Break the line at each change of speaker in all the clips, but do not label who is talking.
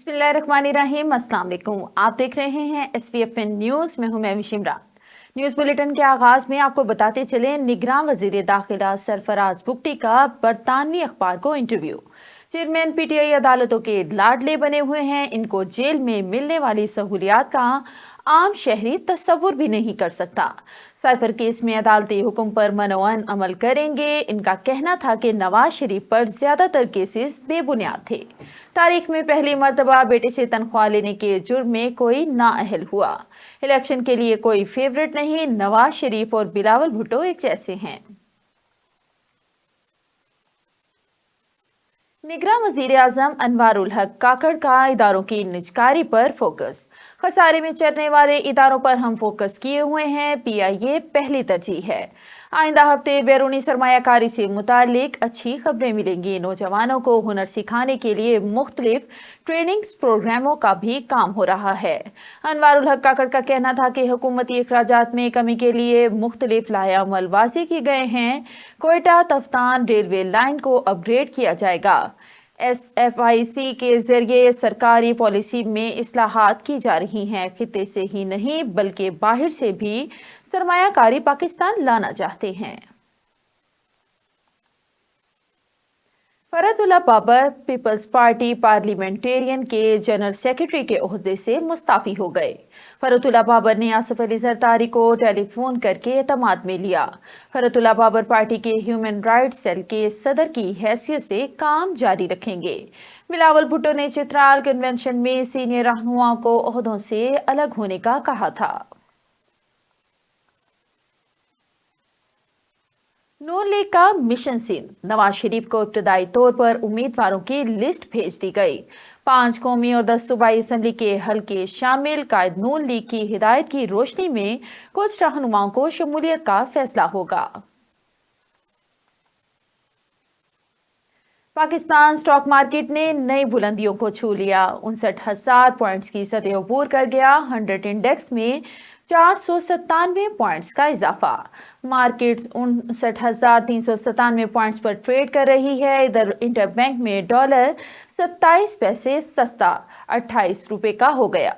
बिस्मिल्लाहिर्रहमानिर्रहीम। अस्सलाम वालेकुम। आप देख रहे हैं SVFN न्यूज़। मैं हूं महवी शिमरान। न्यूज़ बुलेटिन के आगाज में आपको बताते चले, निगरान वजीर दाखिला सरफराज बुगटी का बरतानवी अखबार को इंटरव्यू। चेयरमैन PTI अदालतों के लाडले बने हुए हैं। इनको जेल में मिलने वाली सहूलियात का आम शहरी तस्वुर भी नहीं कर सकता। साइफर केस में अदालती हुक्म पर मनोअन अमल करेंगे। इनका कहना था कि नवाज शरीफ पर ज्यादातर केसेस बेबुनियाद थे। तारीख में पहली मर्तबा बेटे से तनख्वाह लेने के जुर्म में कोई नाअहल हुआ। इलेक्शन के लिए कोई फेवरेट नहीं, नवाज शरीफ और बिलावल भुट्टो एक जैसे हैं। निगरान वजीर आजम अनवारुल हक काकड़ का इदारों की निजकारी पर फोकस। खसारे में चलने वाले इदारों पर हम फोकस किए हुए हैं। PIA पहली तरजीह है। आइंदा हफ्ते बैरूनी सरमायाकारी से मुतालिक अच्छी खबरें मिलेंगी। नौजवानों को हुनर सिखाने के लिए मुख्तलिफ ट्रेनिंग प्रोग्रामों का भी काम हो रहा है। अनवारुल हक काकड़ का कहना था कि हुकूमती अखराजात में कमी के लिए मुख्तलिफ लायामल वाज़े किए गए हैं। कोयटा तफ्तान रेलवे लाइन को अपग्रेड किया जाएगा। SFIC के जरिए सरकारी पॉलिसी में इस्लाहात की जा रही हैं। खित्ते से ही नहीं बल्कि बाहर से भी सरमायाकारी पाकिस्तान लाना चाहते हैं। फरतुल्लाह बाबर पीपल्स पार्टी पार्लियामेंटेरियन के जनरल सेक्रेटरी के ओहदे से मुस्ताफी हो गए। फरतुल्लाह बाबर ने आसिफ अली जरदारी को टेलीफोन करके एतमाद में लिया। फरतुल्लाह बाबर पार्टी के ह्यूमन राइट्स सेल के सदर की हैसियत से काम जारी रखेंगे। बिलावल भुट्टो ने चित्राल कन्वेंशन में सीनियर रहनुमाओं को ओहदों से अलग होने का कहा था। नून लीग का मिशन सीन। नवाज शरीफ को इब्तदाई तौर पर उम्मीदवारों की लिस्ट भेज दी गई। 5 कौमी और 10 सूबाई असम्बली के हल्के शामिल। कायद नून लीग की हिदायत की रोशनी में कुछ रहनुमाओं को शमूलियत का फैसला होगा। पाकिस्तान स्टॉक मार्केट ने नई बुलंदियों को छू लिया। 59,000 पॉइंट्स की सतह अबूर कर गया। 100 इंडेक्स में 497 पॉइंट्स का इजाफा। मार्केट्स 59,397 पॉइंट्स पर ट्रेड कर रही है। इधर इंटरबैंक में डॉलर 27 पैसे सस्ता 28 रुपए का हो गया।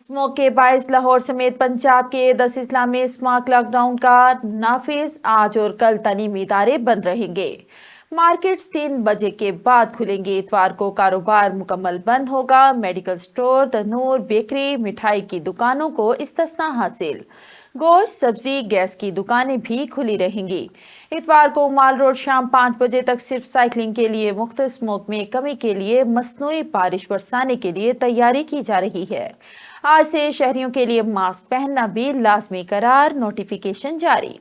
स्मोक के बायस लाहौर समेत पंजाब के 10 इस्लाम में स्मार्ट लॉकडाउन का नाफिज। आज और कल तालीमी इदारे बंद रहेंगे। मार्केट्स 3 बजे के बाद खुलेंगे। इतवार को कारोबार मुकम्मल बंद होगा। मेडिकल स्टोर, तनूर, बेकरी, मिठाई की दुकानों को इस्तिस्ना हासिल। गोश्त, सब्जी, गैस की दुकानें भी खुली रहेंगी। इतवार को माल रोड शाम 5 बजे तक सिर्फ साइकिलिंग के लिए मुफ्त। स्मोक में कमी के लिए मसनूई बारिश बरसाने के लिए तैयारी की जा रही है। आज से शहरियों के लिए मास्क पहनना भी लाजमी करार। नोटिफिकेशन जारी।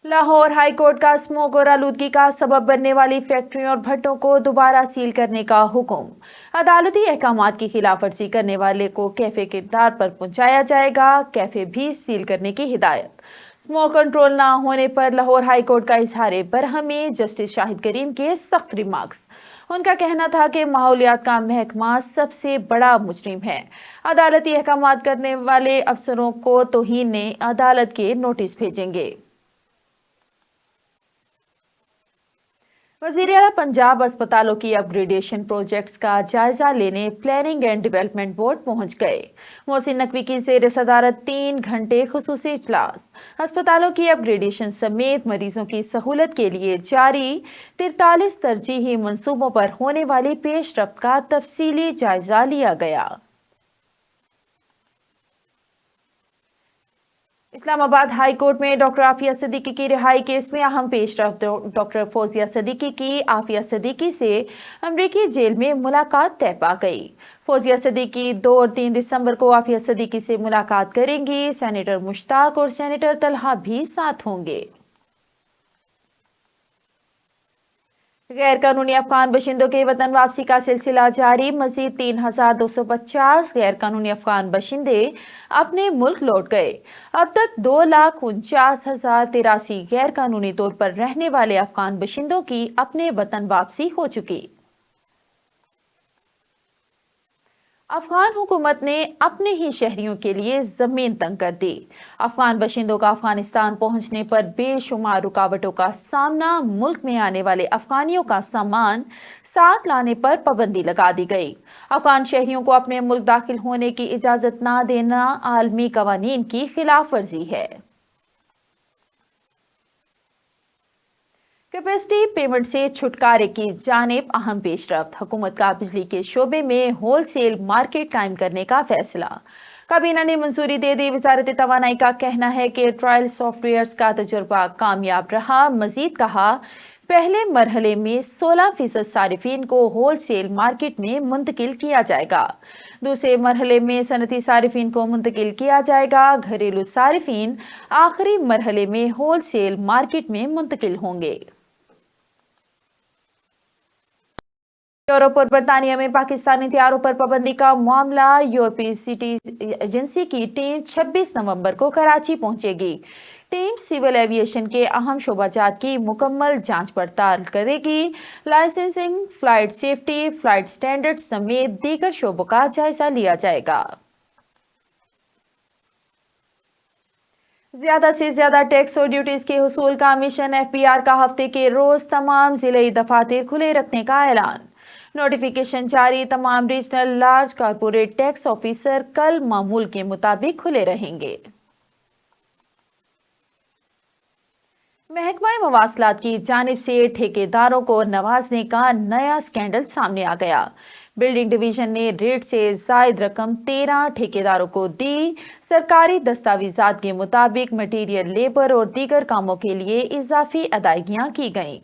लाहौर हाई कोर्ट का स्मोक और आलूदगी का सबब बनने वाली फैक्ट्रियों और भट्टों को दोबारा सील करने का हुक्म। अदालती अहकामात की खिलाफ वर्जी करने वाले को कैफे के द्वार पर पहुंचाया जाएगा। कैफे भी सील करने की हिदायत। स्मोक कंट्रोल ना होने पर लाहौर हाई कोर्ट का इजहार बरहमी। जस्टिस शाहिद करीम के सख्त रिमार्क्स। उनका कहना था कि माहौलियात का महकमा सबसे बड़ा मुजरिम है। अदालती अहकामात करने वाले अफसरों को तौहीन ने अदालत के नोटिस भेजेंगे। वज़ीर आला पंजाब अस्पतालों की अपग्रेडेशन प्रोजेक्ट्स का जायजा लेने प्लानिंग एंड डेवलपमेंट बोर्ड पहुंच गए। मोहसिन नकवी की ज़ेर सदारत 3 घंटे खुसूसी इजलास। अस्पतालों की अपग्रेडेशन समेत मरीजों की सहूलत के लिए जारी 43 तरजीही मंसूबों पर होने वाली पेशरफ्त का तफसीली जायजा लिया गया। इस्लामाबाद हाई कोर्ट में डॉक्टर आफिया सिद्दीकी की रिहाई केस में अहम पेशरफ्त। डॉक्टर फौजिया सिद्दीकी की आफिया सिद्दीकी से अमरीकी जेल में मुलाकात तय पा गई। फौजिया सिद्दीकी 2 और 3 दिसंबर को आफिया सिद्दीकी से मुलाकात करेंगी। सेनेटर मुश्ताक और सेनेटर तलहा भी साथ होंगे। गैर कानूनी अफगान बशिंदों के वतन वापसी का सिलसिला जारी। मजीद 3,250 गैर कानूनी अफगान बशिंदे अपने मुल्क लौट गए। अब तक 2,49,083 गैर कानूनी तौर पर रहने वाले अफगान बशिंदों की अपने वतन वापसी हो चुकी। अफगान हुकूमत ने अपने ही शहरियों के लिए जमीन तंग कर दी। अफगान बाशिंदों का अफगानिस्तान पहुंचने पर बेशुमार रुकावटों का सामना। मुल्क में आने वाले अफगानियों का सामान साथ लाने पर पाबंदी लगा दी गई। अफगान शहरियों को अपने मुल्क दाखिल होने की इजाजत ना देना आलमी कवानीन की खिलाफ वर्जी है। कैपेसिटी पेमेंट से छुटकारे की जानिब अहम पेशरफ्त। हुकूमत का बिजली के शोबे में होलसेल मार्केट कायम करने का फैसला। काबीना ने मंजूरी दे दी। वजारत तवानाई का कहना है कि ट्रायल सॉफ्टवेयर्स का तजुर्बा कामयाब रहा। मजीद कहा, पहले मरहले में 16% सारिफिन को होलसेल मार्केट में मुंतकिल किया जाएगा। दूसरे मरहले में सनती सारिफिन को मुंतकिल किया जाएगा। घरेलू सारिफिन आखिरी मरहले में होलसेल मार्केट में मुंतकिल होंगे। यूरोप और बरतानिया में पाकिस्तानी तैयारों पर पाबंदी का मामला। यूरोपीय सिटी एजेंसी की टीम 26 नवंबर को कराची पहुंचेगी। टीम सिविल एविएशन के अहम शोबाजात की मुकम्मल जांच पड़ताल करेगी। Licensing, flight safety, flight standard समेत दीगर शोबों का जायजा लिया जाएगा। ज्यादा से ज्यादा टैक्स और ड्यूटीज के हुसूल का मिशन एफबीआर का हफ्ते के रोज तमाम जिले दफातर खुले रखने का ऐलान। नोटिफिकेशन जारी। तमाम regional large corporate tax officer कल मामूल के मुताबिक खुले रहेंगे। महकमा मवासलात की जानिब से ठेकेदारों को नवाजने का नया स्कैंडल सामने आ गया। बिल्डिंग डिवीजन ने रेट से जायद रकम 13 ठेकेदारों को दी। सरकारी दस्तावेजात के मुताबिक मटीरियल, लेबर और दीगर कामों के लिए इजाफी अदायगियां की गईं।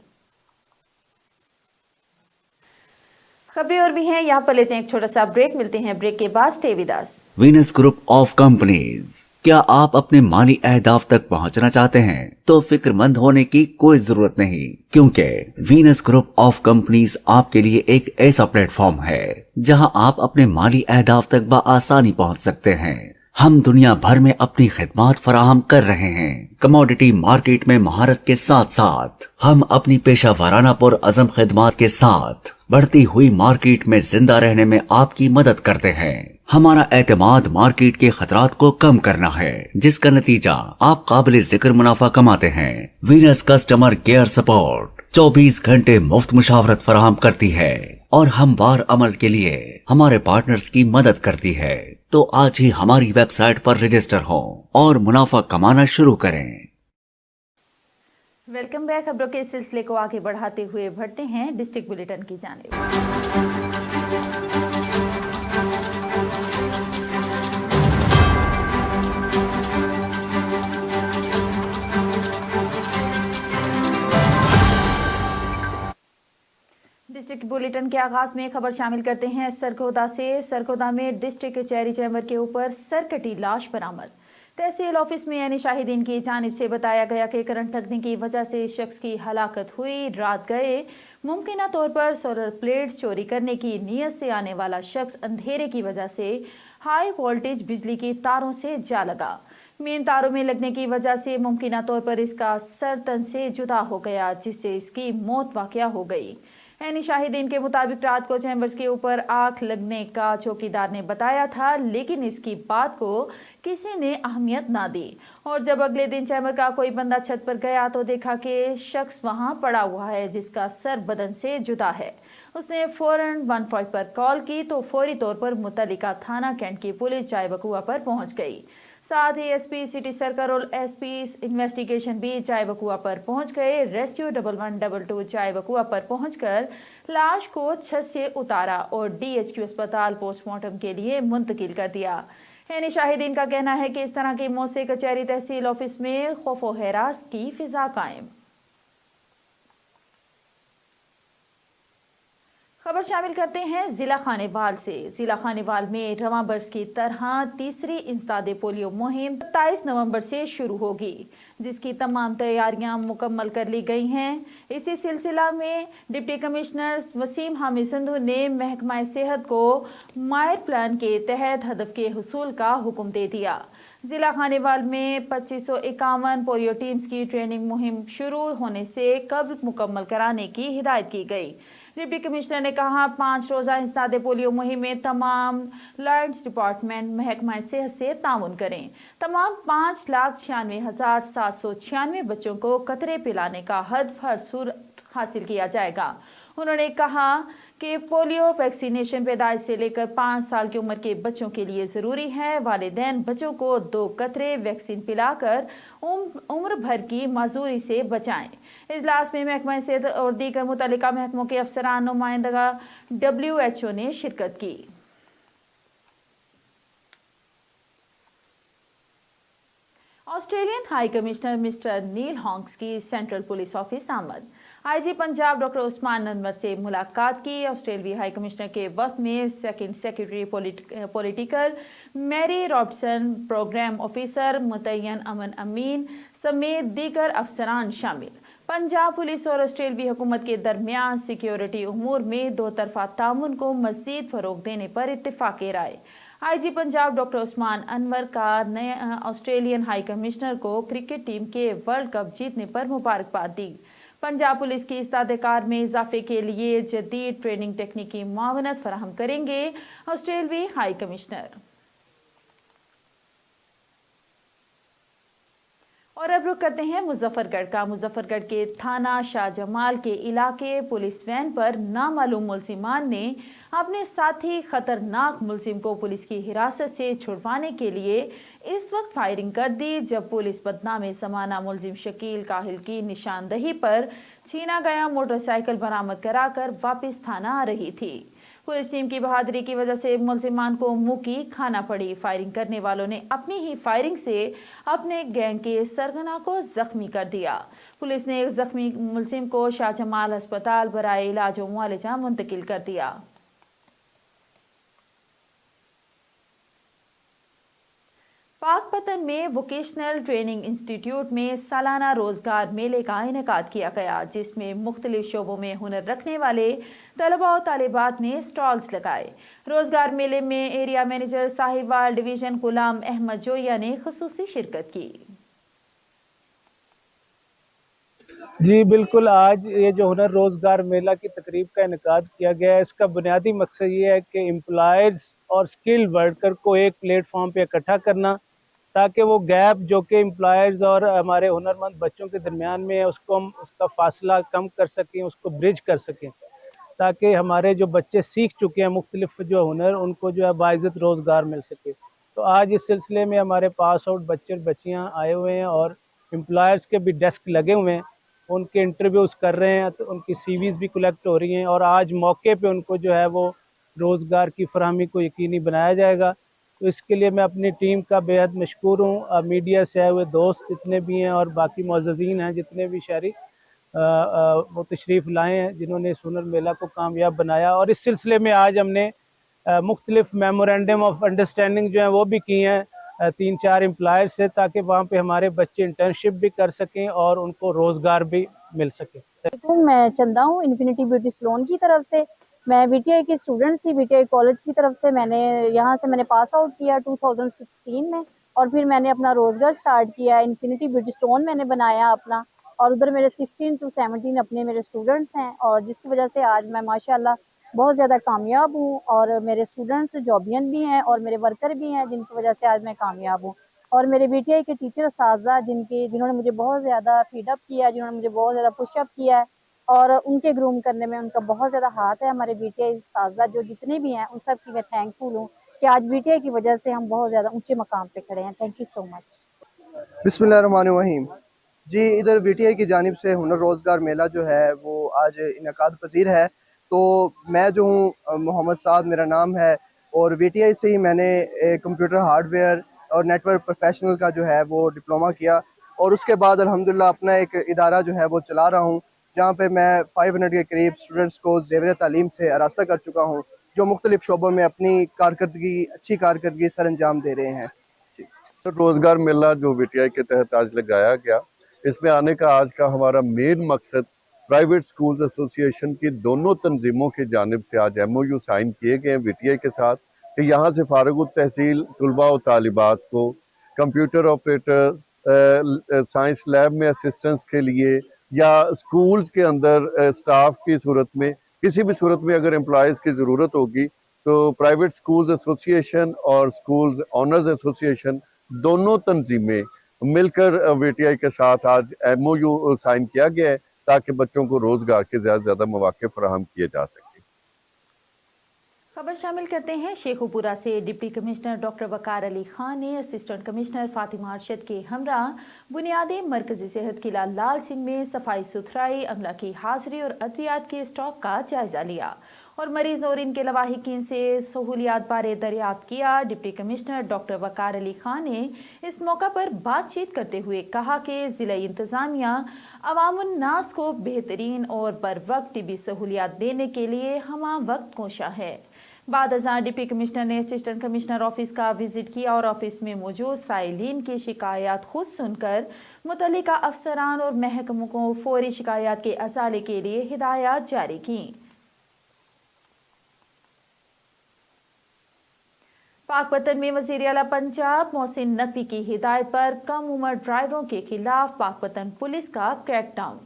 खबरें और भी हैं, यहाँ पर लेते हैं एक छोटा सा ब्रेक। मिलते हैं ब्रेक के बाद। Stay with us.
Venus group of companies. क्या आप अपने माली अहदाफ तक पहुंचना चाहते हैं? तो फिक्रमंद होने की कोई जरूरत नहीं, क्योंकि वीनस ग्रुप ऑफ कंपनीज आपके लिए एक ऐसा प्लेटफॉर्म है जहां आप अपने माली अहदाफ तक बआसानी पहुंच सकते हैं। हम दुनिया भर में अपनी खिदमात फराहम कर रहे हैं। कमोडिटी मार्केट में महारत के साथ साथ हम अपनी पेशा वाराना पुरअज़म खिदमात के साथ बढ़ती हुई मार्केट में जिंदा रहने में आपकी मदद करते हैं। हमारा एतमाद मार्केट के खतरात को कम करना है, जिसका नतीजा आप काबिल जिक्र मुनाफा कमाते हैं। वीनस कस्टमर केयर सपोर्ट 24 घंटे मुफ्त मुशावरत फराहम करती है और हमवार अमल के लिए हमारे पार्टनर्स की मदद करती है। तो आज ही हमारी वेबसाइट पर रजिस्टर हो और मुनाफा कमाना शुरू करें।
Welcome back. खबरों के सिलसिले को आगे बढ़ाते हुए बढ़ते हैं डिस्ट्रिक्ट बुलेटिन की जानिब। डिस्ट्रिक्ट बुलेटिन के आगाज में खबर शामिल करते हैं सरगोदा से। सरगोदा में डिस्ट्रिक्ट कचहरी चैम्बर के ऊपर सरकटी लाश बरामद। तहसील ऑफिस में यानी शाहिदीन की जानिब से बताया गया कि करंट लगने की वजह से इस शख्स की हलाकत हुई। रात गए मुमकिन तौर पर सोलर प्लेट्स चोरी करने की नीयत से आने वाला शख्स अंधेरे की वजह से हाई वोल्टेज बिजली की तारों से जा लगा। मेन तारों में लगने की वजह से मुमकिन तौर पर इसका सर तन से जुदा हो गया, जिससे इसकी मौत वाक़या हो गई। यानी शाहिदीन के मुताबिक रात को चैम्बर्स के ऊपर आग लगने का चौकीदार ने बताया था, लेकिन इसकी बात को किसी ने अहमियत ना दी। और जब अगले दिन चैम्बर का कोई बंदा छत पर गया तो देखा कि शख्स वहां पड़ा हुआ है, जिसका सर बदन से जुदा है। उसने फौरन 15 पर कॉल की तो फौरी तौर पर मुतल्लिका थाना कैंट की पुलिस जाए वकुआ पर पहुंच गई। साथ ही एसपी सिटी सर्कल और एसपी इन्वेस्टिगेशन भी चाय बकुआ पर पहुंच गए। रेस्क्यू 1112 चाय बकुआ पर पहुंचकर लाश को छत से उतारा और डीएचक्यू अस्पताल पोस्टमार्टम के लिए मुंतकिल कर दिया। यानी शाहिदीन का कहना है कि इस तरह की मौत से कचहरी तहसील ऑफिस में खौफ व हरास की फिजा कायम। खबर शामिल करते हैं जिला खानेवाल से। जिला खानेवाल में रवां बरस की तरह तीसरी इंसदादे पोलियो मुहिम 27 नवंबर से शुरू होगी, जिसकी तमाम तैयारियां मुकम्मल कर ली गई हैं। इसी सिलसिला में डिप्टी कमिश्नर वसीम हामिद संधू ने महकमा सेहत को मायर प्लान के तहत हदफ के हुसूल का हुक्म दे दिया। जिला खानेवाल में 2551 पोलियो टीम्स की ट्रेनिंग मुहिम शुरू होने से कब्ल मुकम्मल कराने की हिदायत की गई। डिप्टी कमिश्नर ने कहा 5 रोजा इंसदाद पोलियो मुहिम में तमाम लॉयड्स डिपार्टमेंट महकमा सेहत से ताउन करें। तमाम 5,96,796 बच्चों को कतरे पिलाने का हद हर सूरत हासिल किया जाएगा। उन्होंने कहा कि पोलियो वैक्सीनेशन पैदाइश से लेकर 5 साल की उम्र के बच्चों के लिए ज़रूरी है। वालिदैन बच्चों को 2 कतरे वैक्सीन पिलाकर उम्र भर की माजूरी से बचाएं। इजलास में महकमा सेहत और दीगर मुतल्लिका महकमों के अफसरान, नुमाइंदगा WHO ने शिरकत की। Australian high commissioner mister Neil हॉन्क्स की सेंट्रल पुलिस ऑफिस आमद। IG पंजाब डॉक्टर उस्मान अनवर से मुलाकात की। ऑस्ट्रेलियाई हाई कमिश्नर के वक्त में second secretary political Mary Robertson, program officer मुतय्यन अमन अमीन समेत दीगर अफसरान शामिल। पंजाब पुलिस और ऑस्ट्रेलियाई हुकूमत के दरमियान सिक्योरिटी उमूर में दो तरफा ताउन को मज़ीद फ़रोग देने पर इत्तेफाक राय। IG पंजाब डॉक्टर उस्मान अनवर का नए ऑस्ट्रेलियन हाई कमिश्नर को क्रिकेट टीम के वर्ल्ड कप जीतने पर मुबारकबाद दी। पंजाब पुलिस की इस्तादकार में इजाफे के लिए जदीद ट्रेनिंग टेक्निकी मुआवनत फराहम करेंगे ऑस्ट्रेलियाई हाई कमिश्नर। और अब रुक करते हैं मुजफ्फरगढ़ का। मुजफ्फरगढ़ के थाना शाहजमाल के इलाके पुलिस वैन पर नामालूम मुलजिमान ने अपने साथी खतरनाक मुलजिम को पुलिस की हिरासत से छुड़वाने के लिए इस वक्त फायरिंग कर दी, जब पुलिस बदनाम ज़माना मुलजिम शकील काहिल की निशानदही पर छीना गया मोटरसाइकिल बरामद कराकर वापस थाना आ रही थी। पुलिस टीम की बहादुरी की वजह से मुलजिमान को मुंह की खाना पड़ी। फायरिंग करने वालों ने अपनी ही फायरिंग से अपने गैंग के सरगना को जख्मी कर दिया। पुलिस ने एक जख्मी मुलजिम को शाहजमाल अस्पताल बराए इलाज और मुआलजा मुंतकिल कर दिया। पाकपतन में वोकेशनल ट्रेनिंग इंस्टीट्यूट में सालाना रोजगार मेले का इनेकाद किया गया, जिसमें मुख्तलिफ शोबों में हुनर रखने वाले तलबा और तालिबात ने स्टॉल्स लगाए। रोजगार मेले में area manager Sahiwal division Ghulam Ahmad Zoya ने खुसूसी शिरकत की।
जी बिल्कुल, आज ये जो हुनर रोज़गार मेला की तकरीब का इनेकाद किया गया है, इसका बुनियादी मकसद ये है कि एम्प्लॉयज़ और स्किल्ड वर्कर को एक प्लेटफॉर्म पे इकट्ठा करना, ताकि वो गैप जो कि एम्प्लॉयज़ और हमारे हुनरमंद बच्चों के दरमियान में है, उसको हम उसका फासला कम कर सकें, उसको ब्रिज कर सकें, ताकि हमारे जो बच्चे सीख चुके हैं मुख्तलिफ जो हुनर, उनको जो है बाइज़्ज़त रोज़गार मिल सके। तो आज इस सिलसिले में हमारे पास आउट बच्चे और बच्चियाँ आए हुए हैं और एम्प्लॉयर्स के भी डेस्क लगे हुए हैं, उनके इंटरव्यूज़ कर रहे हैं, तो उनकी CVs भी कलेक्ट हो रही हैं और आज मौके पे उनको जो है वो रोज़गार की फराहमी को यकीनी बनाया जाएगा। तो इसके लिए मैं अपनी टीम का बेहद मशकूर हूँ। मीडिया से आए हुए दोस्त जितने भी हैं और बाकी मुअज़्ज़ज़ीन हैं, जितने भी शहरी वो तशरीफ़ लाए हैं, जिन्होंने इस हुनर मेला को कामयाब बनाया। और इस सिलसिले में आज हमने मुख्तलिफ मेमोरेंडम ऑफ अंडरस्टैंडिंग जो है वो भी की हैं 3-4 एम्प्लॉयर से, ताकि वहाँ पे हमारे बच्चे इंटर्नशिप भी कर सकें और उनको रोज़गार भी मिल सके।
मैं चंदा हूँ इन्फिनिटी ब्यूटी सैलून की तरफ से। मैं VTI की स्टूडेंट थी। VTI कॉलेज की तरफ से मैंने पास आउट किया 2016 में, और फिर मैंने अपना रोजगार स्टार्ट किया। इन्फिनिटी ब्यूटी सैलून मैंने बनाया अपना, और उधर मेरे 16 to 17 अपने मेरे स्टूडेंट्स हैं, और जिसकी वजह से आज मैं माशाल्लाह बहुत ज़्यादा कामयाब हूँ। और मेरे स्टूडेंट्स जॉबियन भी हैं और मेरे वर्कर भी हैं, जिनकी वजह से आज मैं कामयाब हूँ। और मेरे VTI के टीचर उस्ताज़ा जिन्होंने मुझे बहुत ज़्यादा फीडअप किया, जिन्होंने मुझे बहुत ज़्यादा पुशअप किया है, और उनके ग्रूम करने में उनका बहुत ज़्यादा हाथ है। हमारे VTI उस्ताज़ा जो जितने भी हैं, उन सब की मैं थैंकफुल हूँ कि आज VTI की वजह से हम बहुत ज़्यादा ऊंचे मकाम पे खड़े हैं। Thank you so much.
बिस्मिल्लाहिर्रहमानिर्रहीम। जी, इधर VTI की जानिब से हुनर रोज़गार मेला जो है वो आज इनेकाद पज़ीर है। तो मैं जो हूँ मोहम्मद साद मेरा नाम है, और VTI से ही मैंने कंप्यूटर हार्डवेयर और नेटवर्क प्रोफेशनल का जो है वो डिप्लोमा किया, और उसके बाद अल्हम्दुलिल्लाह अपना एक इदारा जो है वो चला रहा हूँ, जहाँ पे मैं 500 के करीब स्टूडेंट्स को ज़ेवर तालीम से आरास्ता कर चुका हूँ, जो मुख्तलिफ शोबों में अपनी अच्छी कारकर्दगी सर अंजाम दे रहे हैं।
तो रोजगार मेला जो VTI के तहत आज लगाया गया, इसमें आने का आज का हमारा मेन मकसद प्राइवेट स्कूल्स एसोसिएशन की दोनों तंजीमों की जानिब से आज MOU साइन किए गए VTI के साथ, कि यहाँ से फारग तहसील तलबा और तालिबात को कंप्यूटर ऑपरेटर, साइंस लैब में असिस्टेंस के लिए, या स्कूल्स के अंदर स्टाफ की सूरत में किसी भी सूरत में अगर एम्प्लॉयज़ की ज़रूरत होगी तो प्राइवेट स्कूल्स एसोसिएशन और स्कूल्स ऑनर्स एसोसिएशन दोनों तंजीमें मिलकर VTI के साथ आज MOU साइन किया गया है ताकि बच्चों को रोजगार के ज़्यादा मौके फराहम किए जा सकें।
खबर शामिल करते हैं शेखुपुरा से। डिप्टी कमिश्नर डॉक्टर वकार अली खान ने असिस्टेंट कमिश्नर फातिमा अरशद के हमरा बुनियादी मरकजी सेहत किला लाल सिंह में सफाई सुथराई, अमला की हाजिरी और अद्वियात के स्टॉक का जायजा लिया और मरीज और इनके लवाहिकीन से सहूलियात बारे दरियाफ्त किया। डिप्टी कमिश्नर डॉक्टर वकार अली खान ने इस मौका पर बातचीत करते हुए कहा कि ज़िला इंतज़ामिया अवामुन्नास को बेहतरीन और बर वक्त तिबी सहूलियात देने के लिए हमा वक्त कोशा है। बाद अज़ां डिप्टी कमिश्नर ने असिस्टेंट कमिश्नर ऑफिस का विजिट किया और ऑफिस में मौजूद साइलिन की शिकायत खुद सुनकर मुतल्लिका अफसरान और महकमों को फौरी शिकायत के असाले के लिए हिदायत जारी की। पाकपतन में वज़ीर आला पंजाब मोहसिन नकवी की हिदायत पर कम उम्र ड्राइवरों के खिलाफ पाकपतन पुलिस का क्रैकडाउन।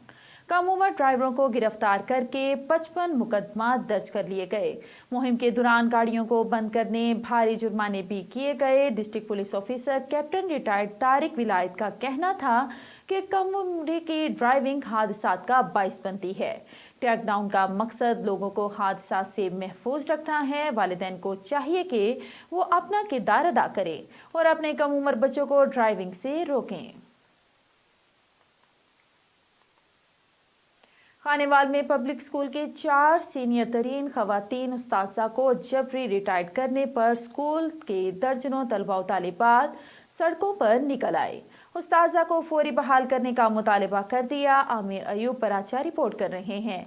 कम उम्र ड्राइवरों को गिरफ्तार करके 55 मुकदमा दर्ज कर लिए गए। मुहिम के दौरान गाड़ियों को बंद करने भारी जुर्माने भी किए गए। District police officer captain retired Tariq विलायत का कहना था कि कम उम्र की ड्राइविंग हादसात का बाइस बनती है। क्रैकडाउन का मकसद लोगों को हादसा से महफूज रखना है। वालिदैन को चाहिए कि वो अपना किरदार अदा करें और अपने कम उम्र बच्चों को ड्राइविंग से रोकें। खानेवाल में पब्लिक स्कूल के 4 सीनियर तरीन खवातीन उस्ताज़ा को जबरी रिटायर्ड करने पर स्कूल के दर्जनों तलबा और तालिबात सड़कों पर निकल आए। उस्ताज़ा को फौरी बहाल करने का मुतालबा कर दिया। आमिर अयूब पराचा रिपोर्ट कर रहे हैं।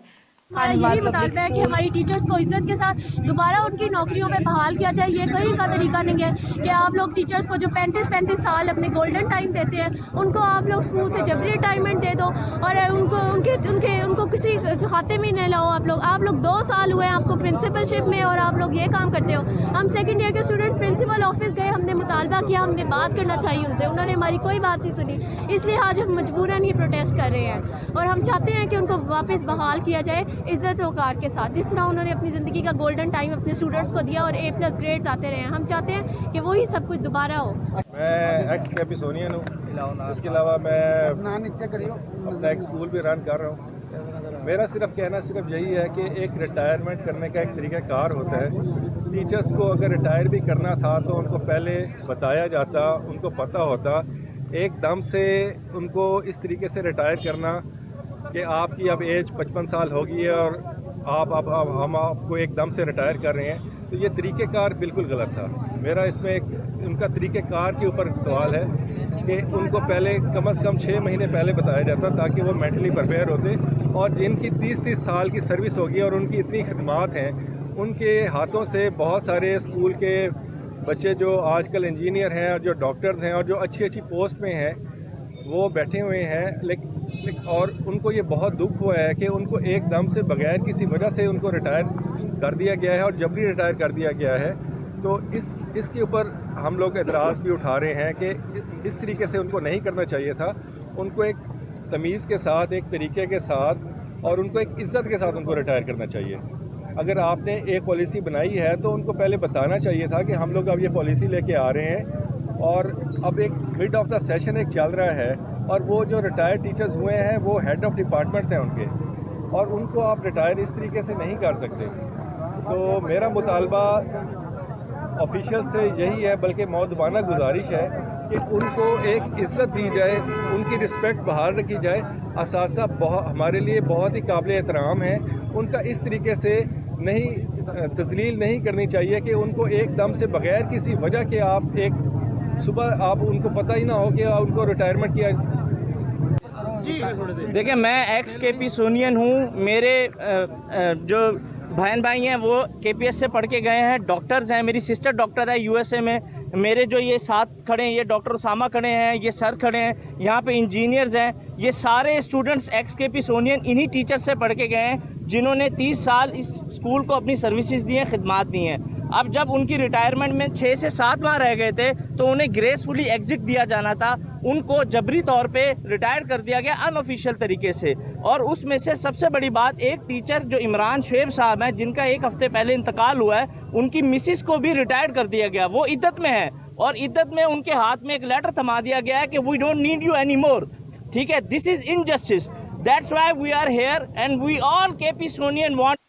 हमारा यही मुतालबा है कि हमारी टीचर्स को इज्जत के साथ दोबारा उनकी नौकरियों में बहाल किया जाए। ये कहीं का तरीका नहीं है कि आप लोग टीचर्स को जो 35-35 साल अपने गोल्डन टाइम देते हैं उनको आप लोग स्कूल से जबरी रिटायरमेंट दे दो और उनको किसी खाते में नहीं लाओ। आप लोग 2 साल हुए हैं आपको प्रिंसिपलशिप में और आप लोग ये काम करते हो। हम सेकेंड ईयर के स्टूडेंट्स प्रिंसिपल ऑफिस गए, हमने मुतालबा किया, हमने बात करना चाहिए उनसे, उन्होंने हमारी कोई बात नहीं सुनी। इसलिए आज हम मजबूरन ये प्रोटेस्ट कर रहे हैं और हम चाहते हैं कि उनको वापस बहाल किया जाए इज्जत वकार के साथ, जिस तरह उन्होंने अपनी ज़िंदगी का गोल्डन टाइम अपने स्टूडेंट्स को दिया और A+ ग्रेड्स आते रहे। हम चाहते हैं कि वही सब कुछ दोबारा हो।
मैं एक्स KP सोनियन हूँ। इसके अलावा मैं अपना एक स्कूल भी रन कर रहा हूँ। मेरा सिर्फ कहना सिर्फ यही है कि एक रिटायरमेंट करने का एक तरीक़ाकार होता है। टीचर्स को अगर रिटायर भी करना था तो उनको पहले बताया जाता, उनको पता होता। एकदम से उनको इस तरीके से रिटायर करना कि आपकी अब एज 55 साल होगी है और हम आपको एकदम से रिटायर कर रहे हैं, तो ये तरीक़ेकार बिल्कुल गलत था। मेरा इसमें उनका तरीक़ेकार के ऊपर सवाल है कि उनको पहले कम से कम 6 महीने पहले बताया जाता ताकि वो मेंटली प्रिपेयर होते। और जिनकी 30-30 साल की सर्विस होगी और उनकी इतनी खिदमात हैं, उनके हाथों से बहुत सारे स्कूल के बच्चे जो आजकल इंजीनियर हैं और जो डॉक्टर्स हैं और जो अच्छी अच्छी पोस्ट में हैं वो बैठे हुए हैं। लेकिन और उनको ये बहुत दुख हुआ है कि उनको एकदम से बगैर किसी वजह से उनको रिटायर कर दिया गया है और जबरी रिटायर कर दिया गया है। तो इसके ऊपर हम लोग एतराज़ भी उठा रहे हैं कि इस तरीके से उनको नहीं करना चाहिए था। उनको एक तमीज़ के साथ, एक तरीके के साथ और उनको एक इज़्ज़त के साथ उनको रिटायर करना चाहिए। अगर आपने एक पॉलिसी बनाई है तो उनको पहले बताना चाहिए था कि हम लोग अब ये पॉलिसी लेके आ रहे हैं और अब एक मिड ऑफ द सेशन एक चल रहा है और वो जो रिटायर्ड टीचर्स हुए हैं वो हेड ऑफ डिपार्टमेंट्स हैं उनके, और उनको आप रिटायर इस तरीके से नहीं कर सकते। तो मेरा मुतालबा ऑफिशियल से यही है, बल्कि मौदबाना गुजारिश है कि उनको एक इज़्ज़त दी जाए, उनकी रिस्पेक्ट बहाल रखी जाए। असातिज़ा हमारे लिए बहुत ही काबिल एहतराम है, उनका इस तरीके से नहीं तज़लील नहीं करनी चाहिए कि उनको एकदम से बग़ैर किसी वजह के आप एक सुबह आप उनको पता ही ना हो कि उनको रिटायरमेंट किया।
देखिए, मैं एक्स KP सोनियन हूँ। मेरे जो बहन भाई हैं वो KPS से पढ़ के गए हैं, डॉक्टर्स हैं। मेरी सिस्टर डॉक्टर है USA में। मेरे जो ये साथ खड़े हैं, ये डॉक्टर उसामा खड़े हैं, ये सर खड़े हैं, यहाँ पे इंजीनियर्स हैं। ये सारे स्टूडेंट्स एक्स KP सोनियन इन्हीं टीचर से पढ़ के गए हैं जिन्होंने 30 साल इस स्कूल को अपनी सर्विसेज दी हैं, खिदमात दी हैं। اب جب ان کی ریٹائرمنٹ میں 6 سے 7 ماہ رہ گئے تھے تو انہیں گریسفلی ایگزٹ دیا جانا تھا، ان کو جبری طور پہ ریٹائر کر دیا گیا ان آفیشیل طریقے سے. اور اس میں سے سب سے بڑی بات، ایک ٹیچر جو عمران شعیب صاحب ہیں جن کا 1 ہفتے پہلے انتقال ہوا ہے، ان کی مسز کو بھی ریٹائر کر دیا گیا. وہ عدت میں ہیں اور عدت میں ان کے ہاتھ میں ایک لیٹر تھما دیا گیا ہے کہ we don't need you any more. ٹھیک ہے، this is injustice. That's why we are here and we all K P سونین want.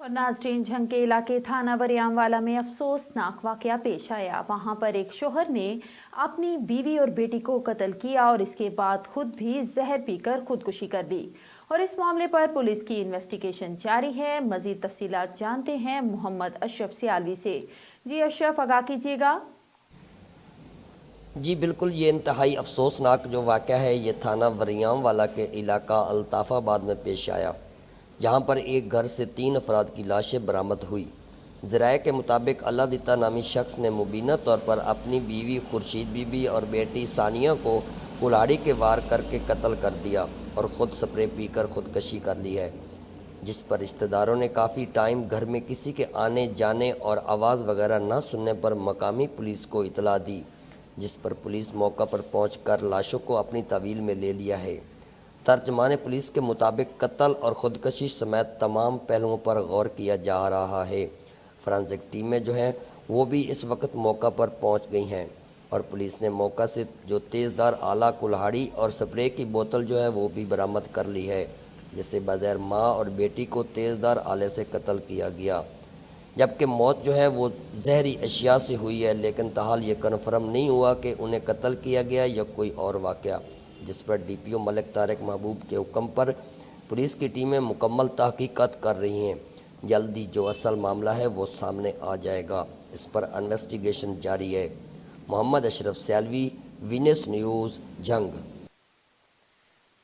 اور ناظرین، جھنگ کے علاقے تھانہ وریام والا میں افسوسناک واقعہ پیش آیا. وہاں پر ایک شوہر نے اپنی بیوی اور بیٹی کو قتل کیا اور اس کے بعد خود بھی زہر پی کر خودکشی کر لی. اور اس معاملے پر پولیس کی انویسٹیگیشن جاری ہے. مزید تفصیلات جانتے ہیں محمد اشرف سیالوی سے. جی اشرف، آگاہ کیجیے گا.
جی بالکل، یہ انتہائی افسوسناک جو واقعہ ہے یہ تھانہ وریام والا کے علاقہ الطاف آباد میں پیش آیا، جہاں پر ایک گھر سے 3 افراد کی لاشیں برآمد ہوئی. ذرائع کے مطابق اللہ دیتا نامی شخص نے مبینہ طور پر اپنی بیوی خورشید بی بی اور بیٹی ثانیہ کو کلاڑی کے وار کر کے قتل کر دیا اور خود سپرے پی کر خودکشی کر لی ہے، جس پر رشتہ داروں نے کافی ٹائم گھر میں کسی کے آنے جانے اور آواز وغیرہ نہ سننے پر مقامی پولیس کو اطلاع دی، جس پر پولیس موقع پر پہنچ کر لاشوں کو اپنی تحویل میں لے لیا ہے. ترجمان پولیس کے مطابق قتل اور خودکشی سمیت تمام پہلوؤں پر غور کیا جا رہا ہے. فرانزک ٹیمیں جو ہیں وہ بھی اس وقت موقع پر پہنچ گئی ہیں اور پولیس نے موقع سے جو تیز دھار آلہ، کلہاڑی اور سپرے کی بوتل جو ہے وہ بھی برآمد کر لی ہے، جس سے بغیر ماں اور بیٹی کو تیز دھار آلے سے قتل کیا گیا. جبکہ موت جو ہے وہ زہری اشیاء سے ہوئی ہے، لیکن تاحال یہ کنفرم نہیں ہوا کہ انہیں قتل کیا گیا یا کوئی اور واقعہ، جس پر ڈی پی او ملک طارق محبوب کے حکم پر پولیس کی ٹیمیں مکمل تحقیقات کر رہی ہیں. جلدی جو اصل معاملہ ہے وہ سامنے آ جائے گا. اس پر انویسٹیگیشن جاری ہے. محمد اشرف سیالوی، وینس نیوز، جھنگ.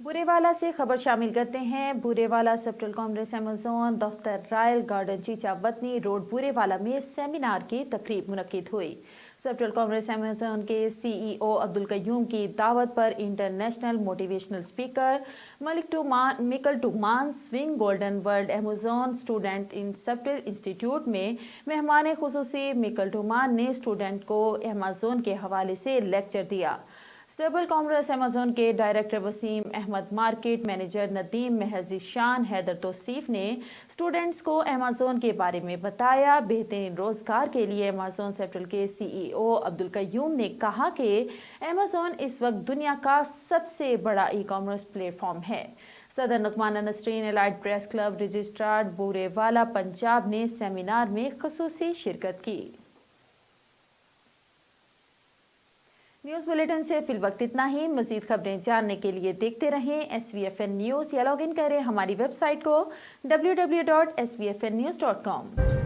بورے والا سے خبر شامل کرتے ہیں. بورے والا سیکٹرل کانگریس ایمیزون دفتر رائل گارڈن چیچا وطنی روڈ بورے والا میں سیمینار کی تقریب منعقد ہوئی. سیکٹرل کانگریس ایمیزون کے سی ای او عبدالقیوم کی دعوت پر انٹرنیشنل موٹیویشنل اسپیکر مکل ٹومان سوئنگ golden world Amazon student in sectoral institute میں مہمان خصوصی مکل ٹومان نے اسٹوڈنٹ کو ایمیزون کے حوالے سے لیکچر دیا. اسٹیبل کانگریس ایمیزون کے director Waseem Ahmed, market manager Nadeem محض شان حیدر توصیف نے اسٹوڈنٹس کو ایمیزون کے بارے میں بتایا. بہترین روزگار کے لیے ایمیزون سیکٹرل کے سی ای او عبدالقیوم نے کہا کہ ایمیزون اس وقت دنیا کا سب سے بڑا ای کامرس پلیٹ فارم ہے. صدر Naumana Nasreen elite press club registrar Burewala Punjab نے سیمینار میں خصوصی شرکت کی. نیوز بلیٹن سے فی الوقت اتنا ہی. مزید خبریں جاننے کے لیے دیکھتے رہیں SVFN نیوز یا لاگ ان کریں ہماری ویب سائٹ کو www.svfnnews.com.